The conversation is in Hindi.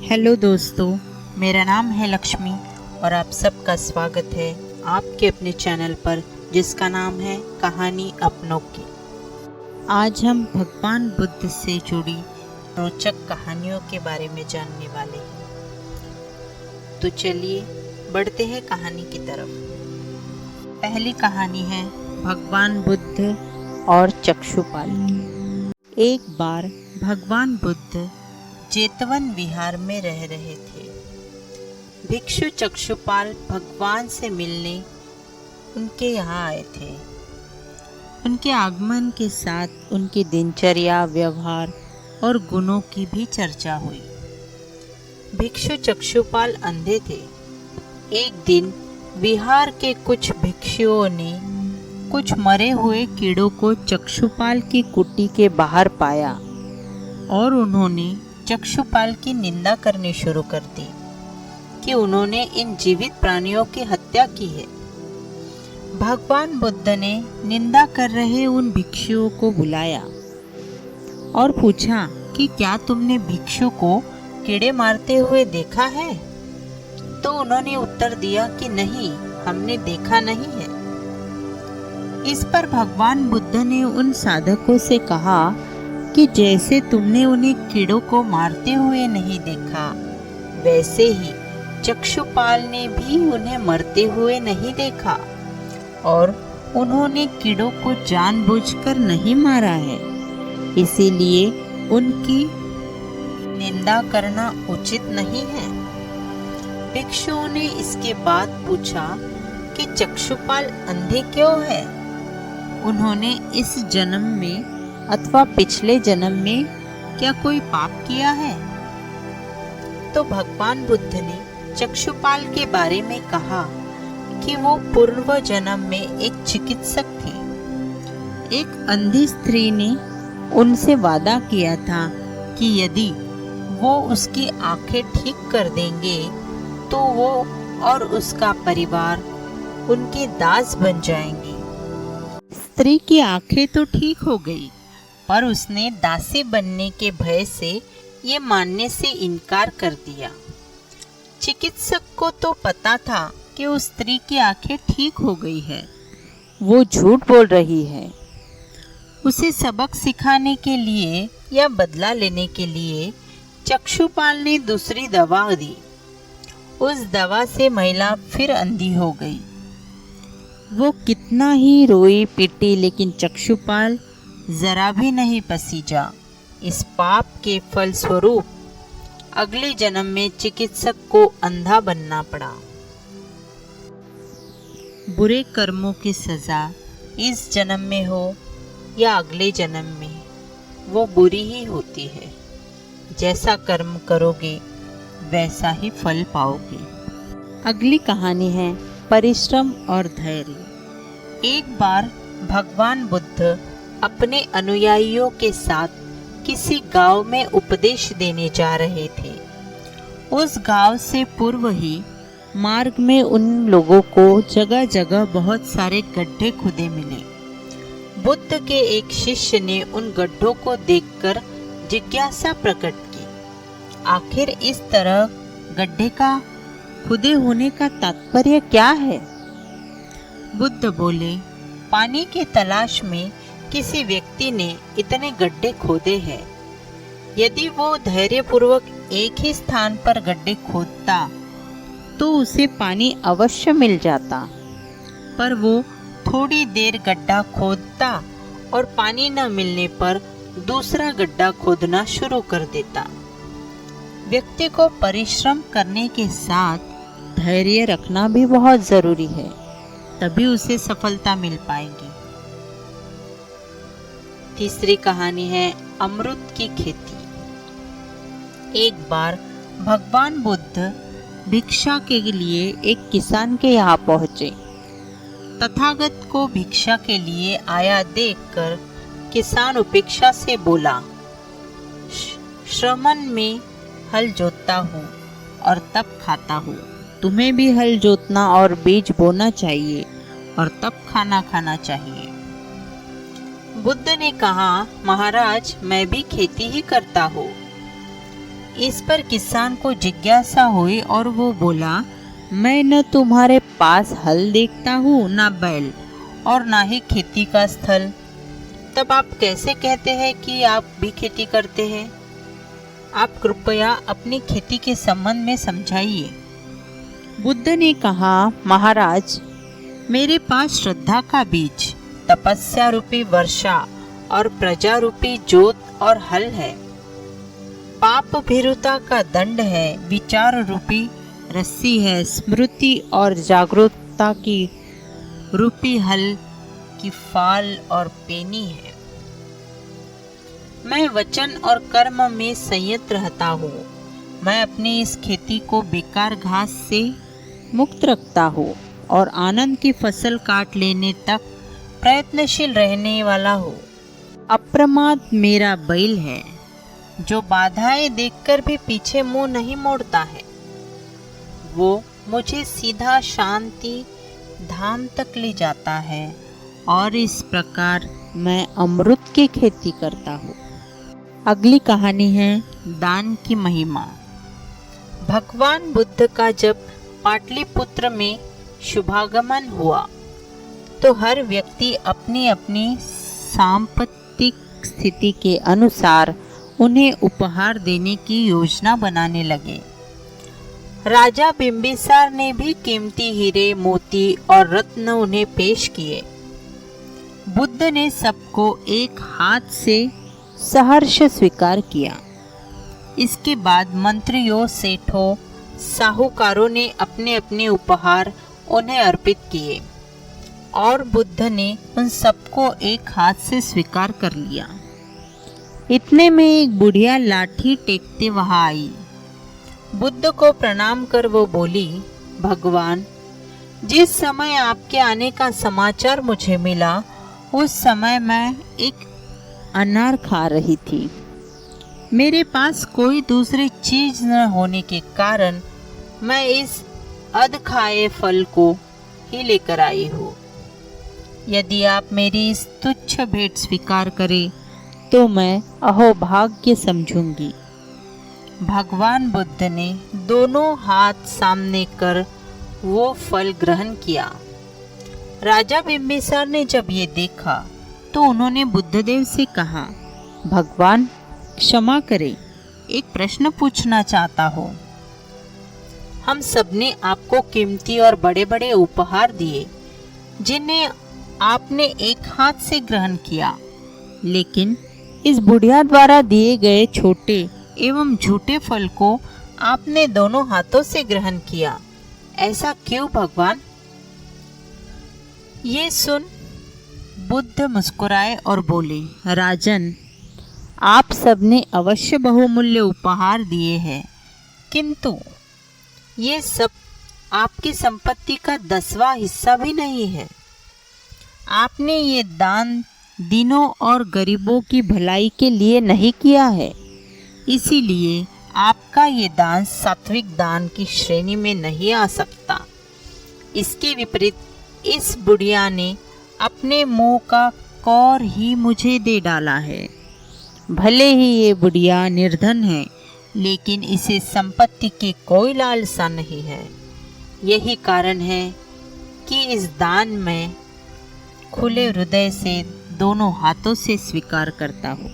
हेलो दोस्तों, मेरा नाम है लक्ष्मी और आप सबका स्वागत है आपके अपने चैनल पर जिसका नाम है कहानी अपनों की। आज हम भगवान बुद्ध से जुड़ी रोचक कहानियों के बारे में जानने वाले हैं। तो चलिए बढ़ते हैं कहानी की तरफ। पहली कहानी है भगवान बुद्ध और चक्षुपाल की। एक बार भगवान बुद्ध जेतवन विहार में रह रहे थे। भिक्षु चक्षुपाल भगवान से मिलने उनके यहाँ आए थे। उनके आगमन के साथ उनकी दिनचर्या, व्यवहार और गुणों की भी चर्चा हुई। भिक्षु चक्षुपाल अंधे थे। एक दिन विहार के कुछ भिक्षुओं ने कुछ मरे हुए कीड़ों को चक्षुपाल की कुटी के बाहर पाया और उन्होंने चक्षुपाल की निंदा करनी शुरू कर दी कि उन्होंने इन जीवित प्राणियों की हत्या की है। भगवान बुद्ध ने निंदा कर रहे उन भिक्षुओं को बुलाया और पूछा कि क्या तुमने भिक्षु को कीड़े मारते हुए देखा है? तो उन्होंने उत्तर दिया कि नहीं, हमने देखा नहीं है। इस पर भगवान बुद्ध ने उन साधकों से कहा कि जैसे तुमने उन्हें कीड़ों को मारते हुए नहीं देखा, वैसे ही चक्षुपाल ने भी उन्हें मरते हुए नहीं देखा और उन्होंने कीड़ों को जानबूझकर नहीं मारा है। इसीलिए उनकी निंदा करना उचित नहीं है। भिक्षुओं ने इसके बाद पूछा कि चक्षुपाल अंधे क्यों है? उन्होंने इस जन्म में अथवा पिछले जन्म में क्या कोई पाप किया है? तो भगवान बुद्ध ने चक्षुपाल के बारे में कहा कि वो पूर्व जन्म में एक चिकित्सक थे। एक अंधी स्त्री ने उनसे वादा किया था कि यदि वो उसकी आंखें ठीक कर देंगे तो वो और उसका परिवार उनके दास बन जाएंगे। स्त्री की आंखें तो ठीक हो गई, पर उसने दासी बनने के भय से ये मानने से इनकार कर दिया। चिकित्सक को तो पता था कि उस स्त्री की आंखें ठीक हो गई है, वो झूठ बोल रही है। उसे सबक सिखाने के लिए या बदला लेने के लिए चक्षुपाल ने दूसरी दवा दी। उस दवा से महिला फिर अंधी हो गई। वो कितना ही रोई पीटी, लेकिन चक्षुपाल जरा भी नहीं पसीजा। इस पाप के फल स्वरूप अगले जन्म में चिकित्सक को अंधा बनना पड़ा। बुरे कर्मों की सजा इस जन्म में हो या अगले जन्म में, वो बुरी ही होती है। जैसा कर्म करोगे वैसा ही फल पाओगे। अगली कहानी है परिश्रम और धैर्य। एक बार भगवान बुद्ध अपने अनुयायियों के साथ किसी गांव में उपदेश देने जा रहे थे। उस गांव से पूर्व ही मार्ग में उन लोगों को जगह जगह बहुत सारे गड्ढे खुदे मिले। बुद्ध के एक शिष्य ने उन गड्ढों को देखकर जिज्ञासा प्रकट की, आखिर इस तरह गड्ढे का खुदे होने का तात्पर्य क्या है? बुद्ध बोले, पानी की तलाश में किसी व्यक्ति ने इतने गड्ढे खोदे हैं। यदि वो धैर्यपूर्वक एक ही स्थान पर गड्ढे खोदता तो उसे पानी अवश्य मिल जाता, पर वो थोड़ी देर गड्ढा खोदता और पानी न मिलने पर दूसरा गड्ढा खोदना शुरू कर देता। व्यक्ति को परिश्रम करने के साथ धैर्य रखना भी बहुत जरूरी है, तभी उसे सफलता मिल पाएगी। तीसरी कहानी है अमरूद की खेती। एक बार भगवान बुद्ध भिक्षा के लिए एक किसान के यहाँ पहुँचे। तथागत को भिक्षा के लिए आया देखकर किसान उपेक्षा से बोला, श्रमण में हल जोतता हूँ और तब खाता हूँ। तुम्हें भी हल जोतना और बीज बोना चाहिए और तब खाना खाना चाहिए। बुद्ध ने कहा, महाराज, मैं भी खेती ही करता हूँ। इस पर किसान को जिज्ञासा हुई और वो बोला, मैं न तुम्हारे पास हल देखता हूँ, न बैल और न ही खेती का स्थल। तब आप कैसे कहते हैं कि आप भी खेती करते हैं? आप कृपया अपनी खेती के संबंध में समझाइए। बुद्ध ने कहा, महाराज, मेरे पास श्रद्धा का बीज, तपस्या रूपी वर्षा और प्रजा रूपी जोत और हल है। पाप भीरुता का दंड है, विचार रूपी रस्सी है, स्मृति और जागरूकता की रूपी हल की फाल और पेनी है। मैं वचन और कर्म में संयत रहता हूँ। मैं अपनी इस खेती को बेकार घास से मुक्त रखता हूँ और आनंद की फसल काट लेने तक प्रयत्नशील रहने वाला हूँ। अप्रमाद मेरा बैल है, जो बाधाएं देखकर भी पीछे मुंह नहीं मोड़ता है। वो मुझे सीधा शांति धाम तक ले जाता है और इस प्रकार मैं अमृत की खेती करता हूँ। अगली कहानी है दान की महिमा। भगवान बुद्ध का जब पाटलिपुत्र में शुभागमन हुआ तो हर व्यक्ति अपनी अपनी सांपत्तिक स्थिति के अनुसार उन्हें उपहार देने की योजना बनाने लगे। राजा बिंबिसार ने भी कीमती हीरे, मोती और रत्न उन्हें पेश किए। बुद्ध ने सबको एक हाथ से सहर्ष स्वीकार किया। इसके बाद मंत्रियों, सेठों, साहूकारों ने अपने अपने उपहार उन्हें अर्पित किए और बुद्ध ने उन सबको एक हाथ से स्वीकार कर लिया। इतने में एक बुढ़िया लाठी टेकते वहां आई। बुद्ध को प्रणाम कर वो बोली, भगवान, जिस समय आपके आने का समाचार मुझे मिला उस समय मैं एक अनार खा रही थी। मेरे पास कोई दूसरी चीज न होने के कारण मैं इस अध खाए फल को ही लेकर आई हूँ। यदि आप मेरी इस तुच्छ भेंट स्वीकार करें तो मैं अहोभाग्य समझूंगी। भगवान बुद्ध ने दोनों हाथ सामने कर वो फल ग्रहण किया। राजा बिंबिसार ने जब ये देखा तो उन्होंने बुद्धदेव से कहा, भगवान क्षमा करें, एक प्रश्न पूछना चाहता हूँ। हम सबने आपको कीमती और बड़े बड़े उपहार दिए जिन्हें आपने एक हाथ से ग्रहण किया, लेकिन इस बुढ़िया द्वारा दिए गए छोटे एवं झूठे फल को आपने दोनों हाथों से ग्रहण किया। ऐसा क्यों भगवान? ये सुन बुद्ध मुस्कुराए और बोले, राजन, आप सबने अवश्य बहुमूल्य उपहार दिए हैं, किंतु ये सब आपकी संपत्ति का 10वां हिस्सा भी नहीं है। आपने ये दान दीनों और गरीबों की भलाई के लिए नहीं किया है, इसीलिए आपका ये दान सात्विक दान की श्रेणी में नहीं आ सकता। इसके विपरीत इस बुढ़िया ने अपने मुंह का कौर ही मुझे दे डाला है। भले ही ये बुढ़िया निर्धन है, लेकिन इसे संपत्ति की कोई लालसा नहीं है। यही कारण है कि इस दान में खुले हृदय से दोनों हाथों से स्वीकार करता हूँ।